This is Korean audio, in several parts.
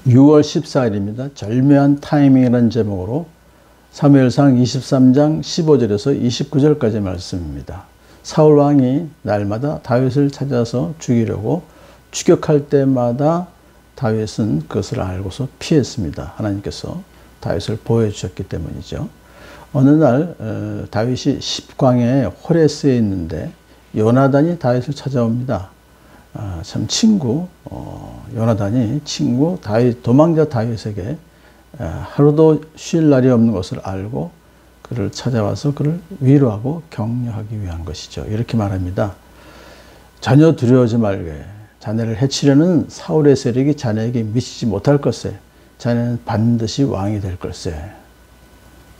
6월 14일입니다. 절묘한 타이밍이라는 제목으로 사무엘상 23장 15절에서 29절까지 말씀입니다. 사울 왕이 날마다 다윗을 찾아서 죽이려고 추격할 때마다 다윗은 그것을 알고서 피했습니다. 하나님께서 다윗을 보호해 주셨기 때문이죠. 어느 날 다윗이 십광야의 호레스에 있는데 요나단이 다윗을 찾아옵니다. 참 요나단이 친구 다윗, 도망자 다윗에게 하루도 쉴 날이 없는 것을 알고 그를 찾아와서 그를 위로하고 격려하기 위한 것이죠. 이렇게 말합니다. 전혀 두려워하지 말게. 자네를 해치려는 사울의 세력이 자네에게 미치지 못할 것에 자네는 반드시 왕이 될 걸세.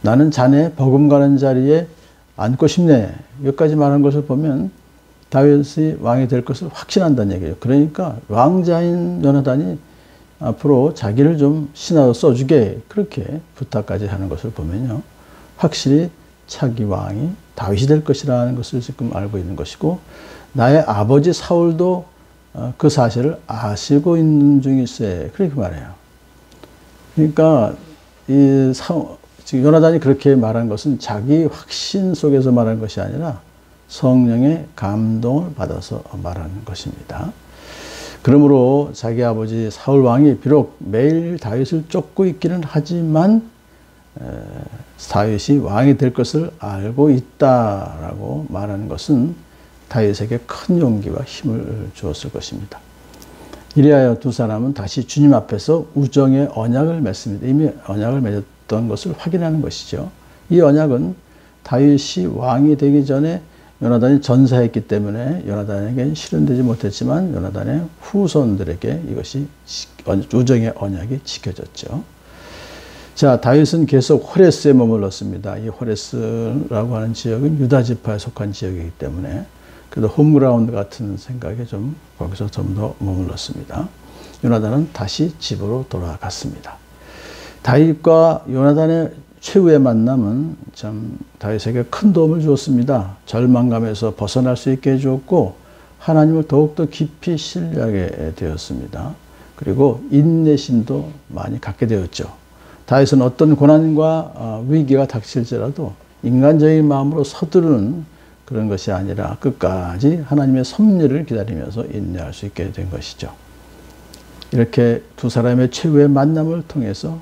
나는 자네 버금가는 자리에 앉고 싶네. 여기까지 말한 것을 보면 다윗이 왕이 될 것을 확신한다는 얘기예요. 그러니까 왕자인 요나단이 앞으로 자기를 좀 신하로 써주게 그렇게 부탁까지 하는 것을 보면요. 확실히 차기 왕이 다윗이 될 것이라는 것을 지금 알고 있는 것이고 나의 아버지 사울도 그 사실을 아시고 있는 중일세. 그렇게 말해요. 그러니까 지금 요나단이 그렇게 말한 것은 자기 확신 속에서 말한 것이 아니라 성령의 감동을 받아서 말하는 것입니다. 그러므로 자기 아버지 사울 왕이 비록 매일 다윗을 쫓고 있기는 하지만 다윗이 왕이 될 것을 알고 있다라고 말하는 것은 다윗에게 큰 용기와 힘을 주었을 것입니다. 이리하여 두 사람은 다시 주님 앞에서 우정의 언약을 맺습니다. 이미 언약을 맺었던 것을 확인하는 것이죠. 이 언약은 다윗이 왕이 되기 전에 요나단이 전사했기 때문에 요나단에게는 실현되지 못했지만 요나단의 후손들에게 이것이 우정의 언약이 지켜졌죠. 자, 다윗은 계속 호레스에 머물렀습니다. 이 호레스라고 하는 지역은 유다 지파에 속한 지역이기 때문에 그래도 홈그라운드 같은 생각에 좀 거기서 좀 더 머물렀습니다. 요나단은 다시 집으로 돌아갔습니다. 다윗과 요나단의 최후의 만남은 참 다윗에게 큰 도움을 주었습니다. 절망감에서 벗어날 수 있게 해주었고 하나님을 더욱더 깊이 신뢰하게 되었습니다. 그리고 인내심도 많이 갖게 되었죠. 다윗은 어떤 고난과 위기가 닥칠지라도 인간적인 마음으로 서두르는 그런 것이 아니라 끝까지 하나님의 섭리를 기다리면서 인내할 수 있게 된 것이죠. 이렇게 두 사람의 최후의 만남을 통해서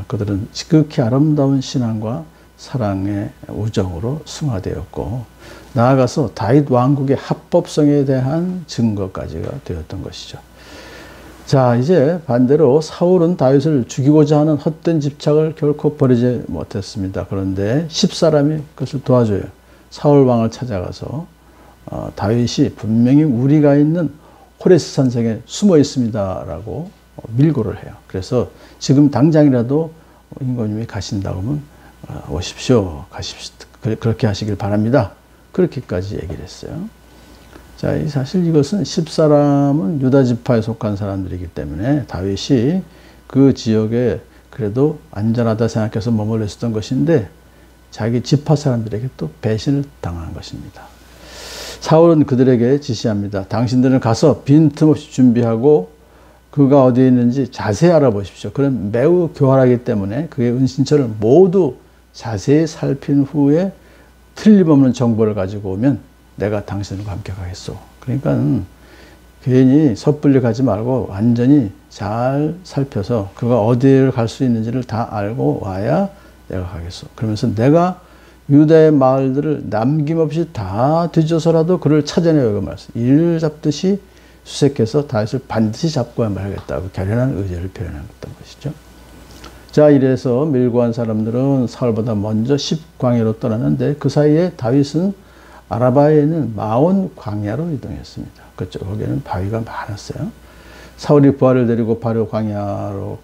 그들은 지극히 아름다운 신앙과 사랑의 우정으로 승화되었고 나아가서 다윗 왕국의 합법성에 대한 증거까지가 되었던 것이죠. 자, 이제 반대로 사울은 다윗을 죽이고자 하는 헛된 집착을 결코 버리지 못했습니다. 그런데 10사람이 그것을 도와줘요. 사울 왕을 찾아가서 다윗이 분명히 우리가 있는 호레스 산성에 숨어 있습니다라고 밀고를 해요. 그래서 지금 당장이라도 임금님이 가신다고 하면 오십시오. 가십시오. 그렇게 하시길 바랍니다. 그렇게까지 얘기를 했어요. 자, 사실 이것은 10사람은 유다 지파에 속한 사람들이기 때문에 다윗이 그 지역에 그래도 안전하다 생각해서 머물러 있었던 것인데 자기 지파 사람들에게 또 배신을 당한 것입니다. 사울은 그들에게 지시합니다. 당신들은 가서 빈틈없이 준비하고 그가 어디에 있는지 자세히 알아보십시오. 그는 매우 교활하기 때문에 그의 은신처를 모두 자세히 살핀 후에 틀림없는 정보를 가지고 오면 내가 당신과 함께 가겠소. 그러니까 괜히 섣불리 가지 말고 완전히 잘 살펴서 그가 어디를 갈 수 있는지를 다 알고 와야 내가 가겠소. 그러면서 내가 유다의 마을들을 남김없이 다 뒤져서라도 그를 찾아내고 말씀. 이를 잡듯이 수색해서 다윗을 반드시 잡고 말겠다고 결연한 의지를 표현했던 것이죠. 자, 이래서 밀고 한 사람들은 사울보다 먼저 십광야로 떠났는데 그 사이에 다윗은 아라바에 있는 마온 광야로 이동했습니다. 그쪽 거기에는 바위가 많았어요. 사울이 부하를 데리고 바로 광야로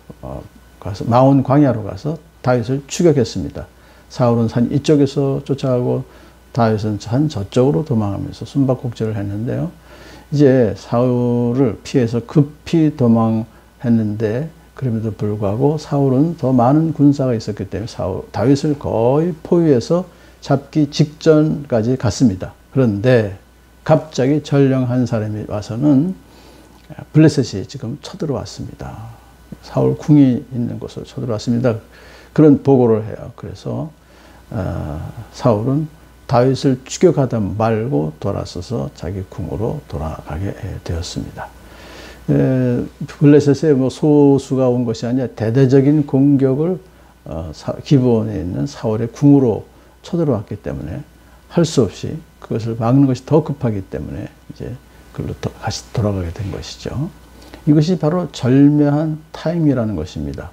가서 마온 광야로 가서 다윗을 추격했습니다. 사울은 산 이쪽에서 쫓아가고 다윗은 산 저쪽으로 도망하면서 숨바꼭질을 했는데요. 이제 사울을 피해서 급히 도망했는데 그럼에도 불구하고 사울은 더 많은 군사가 있었기 때문에 다윗을 거의 포위해서 잡기 직전까지 갔습니다. 그런데 갑자기 전령 한 사람이 와서는 블레셋이 지금 쳐들어왔습니다. 사울 궁이 있는 곳으로 쳐들어왔습니다. 그런 보고를 해요. 그래서 사울은 다윗을 추격하다 말고 돌아서서 자기 궁으로 돌아가게 되었습니다. 블레셋에 뭐 소수가 온 것이 아니라 대대적인 공격을 기브온에 있는 사울의 궁으로 쳐들어왔기 때문에 할 수 없이 그것을 막는 것이 더 급하기 때문에 이제 그걸로 다시 돌아가게 된 것이죠. 이것이 바로 절묘한 타임이라는 것입니다.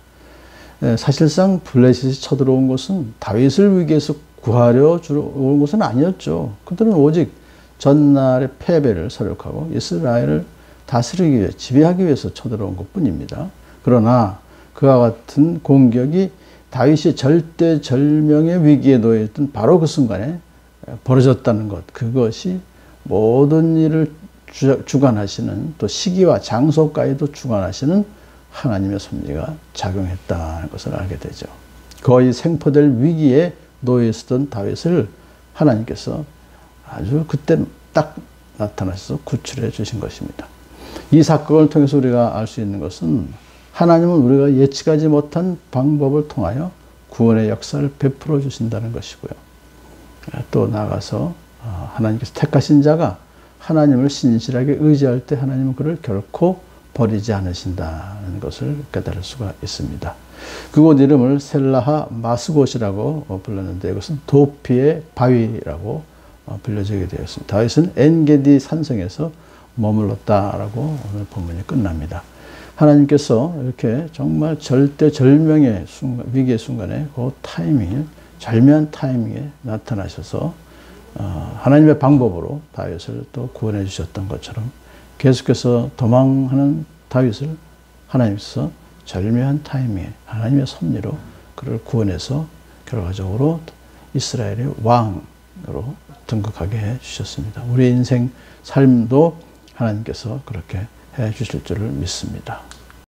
사실상 블레셋이 쳐들어온 것은 다윗을 위기에서 구하려 온 것은 아니었죠. 그들은 오직 전날의 패배를 설욕하고 이스라엘을 다스리기 위해 지배하기 위해서 쳐들어온 것뿐입니다. 그러나 그와 같은 공격이 다윗이 절대절명의 위기에 놓여있던 바로 그 순간에 벌어졌다는 것, 그것이 모든 일을 주관하시는, 또 시기와 장소까지도 주관하시는 하나님의 섭리가 작용했다는 것을 알게 되죠. 거의 생포될 위기에 놓여 있었던 다윗을 하나님께서 아주 그때 딱 나타나셔서 구출해 주신 것입니다. 이 사건을 통해서 우리가 알 수 있는 것은 하나님은 우리가 예측하지 못한 방법을 통하여 구원의 역사를 베풀어 주신다는 것이고요. 또 나아가서 하나님께서 택하신 자가 하나님을 신실하게 의지할 때 하나님은 그를 결코 버리지 않으신다는 것을 깨달을 수가 있습니다. 그곳 이름을 셀라하 마스곳이라고 불렀는데 이것은 도피의 바위라고 불려지게 되었습니다. 다윗은 엔게디 산성에서 머물렀다라고 오늘 본문이 끝납니다. 하나님께서 이렇게 정말 절대절명의 순간, 위기의 순간에 그 타이밍, 절묘한 타이밍에 나타나셔서 하나님의 방법으로 다윗을 또 구원해 주셨던 것처럼 계속해서 도망하는 다윗을 하나님께서 절묘한 타이밍에 하나님의 섭리로 그를 구원해서 결과적으로 이스라엘의 왕으로 등극하게 해 주셨습니다. 우리 인생 삶도 하나님께서 그렇게 해 주실 줄을 믿습니다.